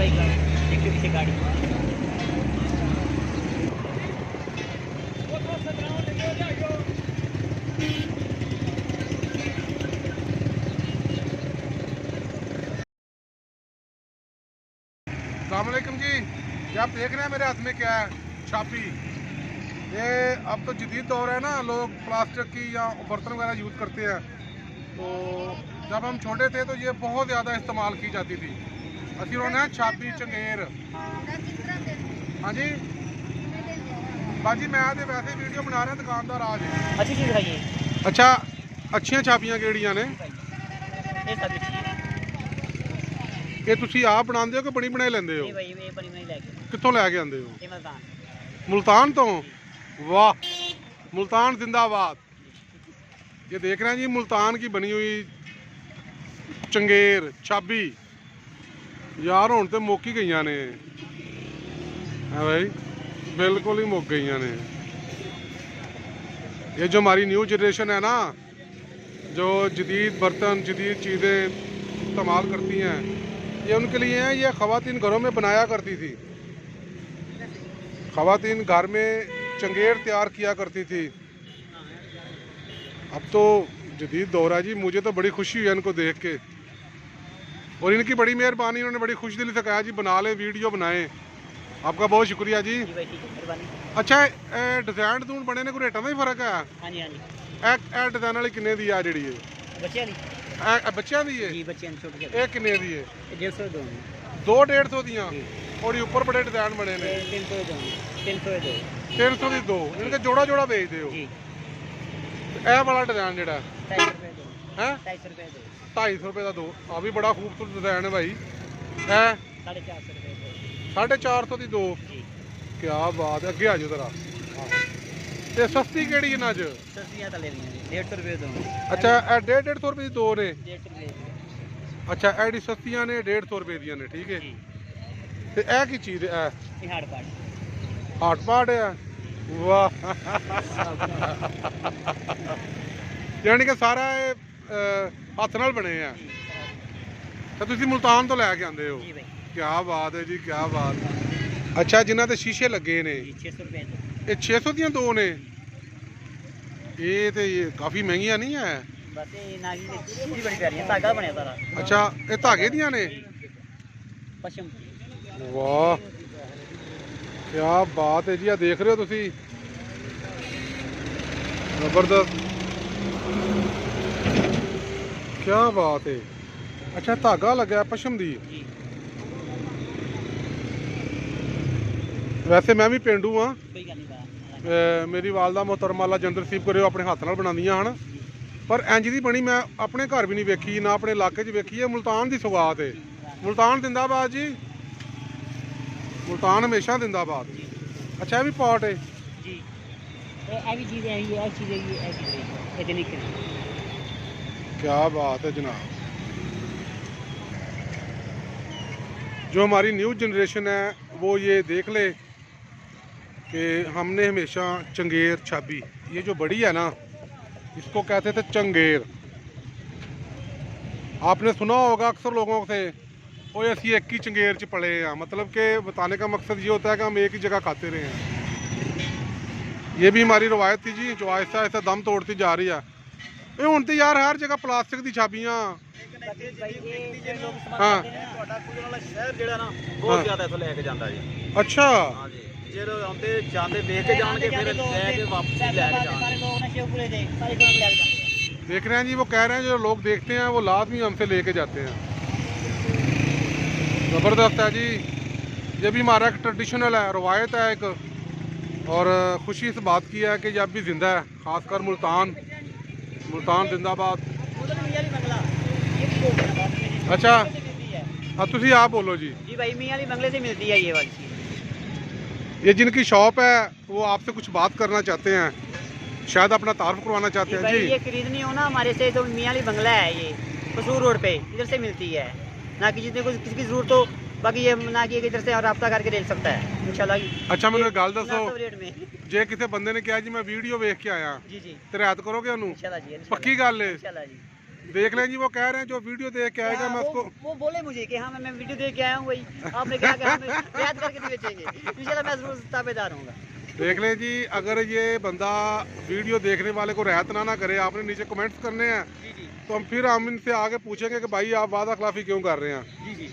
भाई एक पीछे गाड़ी। अस्सलामुअलैकुम जी। ये आप देख रहे हैं मेरे हाथ में क्या है? छापी। ये अब तो जदीद दौर है ना, लोग प्लास्टिक की या बर्तन वगैरह यूज़ करते हैं। तो जब हम छोटे थे तो ये बहुत ज़्यादा इस्तेमाल की जाती थी। असि होना है छापी चंगेर। हाँ जी बाजी, मैं तो वैसे वीडियो बना रहा दुकानदार आज। अच्छी चीज़ है ये। अच्छा, अच्छियां छापियां केड़ियां ने? ये सब अच्छी है। ये तुसी आप बनाते हो कि बनी बनाई लेंदे हो? नहीं भाई ये बनी नहीं लेके। कित्थों लैके आंदे हो? ये मलदान। मुल्तान तो? वाह, मुल्तान जिंदाबाद। ये देख रहे हैं जी, मुल्तान की बनी हुई चंगेर छाबी। यार हुण तो मुक ही गई ने है भाई, बिल्कुल ही मुक गई ने। ये जो हमारी न्यू जनरेशन है ना, जो जदीद बर्तन जदीद चीज़ें इस्तेमाल करती हैं, ये उनके लिए हैं। ये ख़वातीन घरों में बनाया करती थी। ख़वातीन घर में चंगेर तैयार किया करती थी। अब तो जदीद दौर है जी। मुझे तो बड़ी खुशी हुई है इनको देख के, और इनकी बड़ी मेहरबानी। इन्होंने बड़ी खुश दिली से कहा जी बना लें, वीडियो बनाएं। आपका बहुत शुक्रिया जी। अच्छा, डिजाइन डून बने ने कोई रेटा में फर्क है? हाँ जी हाँ जी। ए डिजाइन वाली किन्ने दी है जी? बच्चे वाली बच्चों की है जी, बच्चे छोटे ये किन्ने दी है? 150 दो। 200-150 दियाँ। और ये ऊपर बड़े डिजाइन बने ने 300 दो। 300 दो। 300 दी दो। इनके जोड़ा जोड़ा बेचते हो? जी। ए वाला डिजाइन जोड़ा 250 रुपए दो। है 250 रुपए दो। 250 रुपए का दो। आ भी बड़ा खूबसूरत डिजाइन है भाई। है 450 रुपए दो। 450 दी दो। जी। क्या बात है, अगे आ जाओ जरा। ते सस्ती केड़ी है अज? सस्तियां तले रही हैं 150 रुपए दो। अच्छा, ए 150 रुपए दी दो ने? 150 रुपए दो। अच्छा, एडी सस्तियां ने 150 रुपए दी ने, ठीक है। जी। ते ए की चीज है? ये हार्ड पार्ट। हाट पाट है। वाह यानी कि सारा हथ नाल बने हैं। तो तुसी मुल्तान तो लैके आंदे हो? जी भाई। क्या बात है जी, क्या बात। अच्छा, जिन्हां ते शीशे लगे ने, जी 600 रुपए दो। ये 600 दियां दो ने? ये तो ये काफी महंगियां नहीं है? बस ये नागी की बड़ी प्यारी है, धागा बनया सारा। अच्छा, ये धागे दियां ने? पश्चिम। वाह, क्या बात है जी। आ देख रहे हो तुसी, जबरदस्त, क्या बात है। अच्छा, धागा लगा है पशम दी। जी। वैसे मैं भी पेंडू हाँ। कोई गल नहीं। मेरी वालदा मोहतरमा अल्लाह जंद नसीब करे, अपने हाथ नाल बनांदियां हन। पर इंज दी बनी मैं अपने घर भी नहीं वेखी, ना अपने इलाके च वेखी है। मुल्तान दी सौगात है। मुल्तान जिंदाबाद जी, मुल्तान हमेशा जिंदाबाद। अच्छा, ये भी पॉट है? जी। ये भी चीज़ है, ये चीज़ है, ये चीज़ है, ये जनिक है। क्या बात है जनाब। जो हमारी न्यू जनरेशन है वो ये देख ले कि हमने हमेशा चंगेर छाबी, ये जो बड़ी है ना, इसको कहते थे चंगेर। आपने सुना होगा अक्सर लोगों से, वो ऐसी एक ही चंगेर च पड़े हैं। मतलब कि बताने का मकसद ये होता है कि हम एक ही जगह खाते रहे हैं। ये भी हमारी रवायत थी जी, जो आहिस्ता आहिस्ता दम तोड़ती जा रही है। ये हुण तो यार हर जगह प्लास्टिक दी छाबियां। हाँ शहर जेड़ा ना बहुत ज्यादा इथों लेके जांदा जी। अच्छा, हां जी, जेरो आंदे जांदे देख के जाणगे, फिर लेके वापस लेके जाणगे। सारे लोग ना शेवपुरे दे सारे लोग लेके जाते हैं। देख रहे हैं जी, वो कह रहे हैं जो लोग देखते हैं वो लाजमी हमसे लेके जाते हैं। ज़बरदस्त है जी। ये भी हमारा एक ट्रेडिशनल है, रवायत है एक। और खुशी इस बात की है कि ये अब भी ज़िंदा है, ख़ासकर मुल्तान। मुल्तान जिंदाबाद। अच्छा, अब तुसी आप बोलो जी। जी भाई, मियां अली बंगले से मिलती है ये वाली चीज़। ये जिनकी शॉप है वो आपसे कुछ बात करना चाहते हैं, शायद अपना तारुफ करवाना चाहते हैं भाई जी। ये खरीदनी हो ना हमारे से तो मियां अली बंगला है, ये कसूर रोड पे, इधर से मिलती है। ना कि जितने कुछ किसी की जरूरत हो, बाकी ये ना कि इधर से रब्ता करके ले सकता है इंशाल्लाह। अच्छा, मैंने गल दसो, रेट में जे किसी बंदे ने कहा जी मैं वीडियो वेख के आया जी जी ते रात करोगे उन्होंने? इंशाल्लाह जी, पक्की गल है? इंशाल्लाह जी। देख लें जी, वो कह रहे हैं जो वीडियो देख के आएगा मैं उसको। वो बोले मुझे कि हाँ मैं वीडियो देख के आया हूँ, वही आपने कहा कि हमें याद करके नहीं बेचेंगे, इंशाल्लाह मैं जरूर ताबेदार हूँ। देख लें जी, अगर ये बंदा वीडियो देखने वाले को रहत ना करे, आपने नीचे कमेंट्स करने हैं जी जी तो फिर हम इनसे आगे पूछेंगे कि भाई आप वादा खिलाफी क्यों कर रहे हैं। जी जी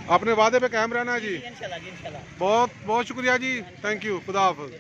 अपने वादे पे कायम रहना है जी। इंशाल्लाह जी, इंशाल्लाह। बहुत बहुत शुक्रिया जी, थैंक यू, खुदा हाफिज़।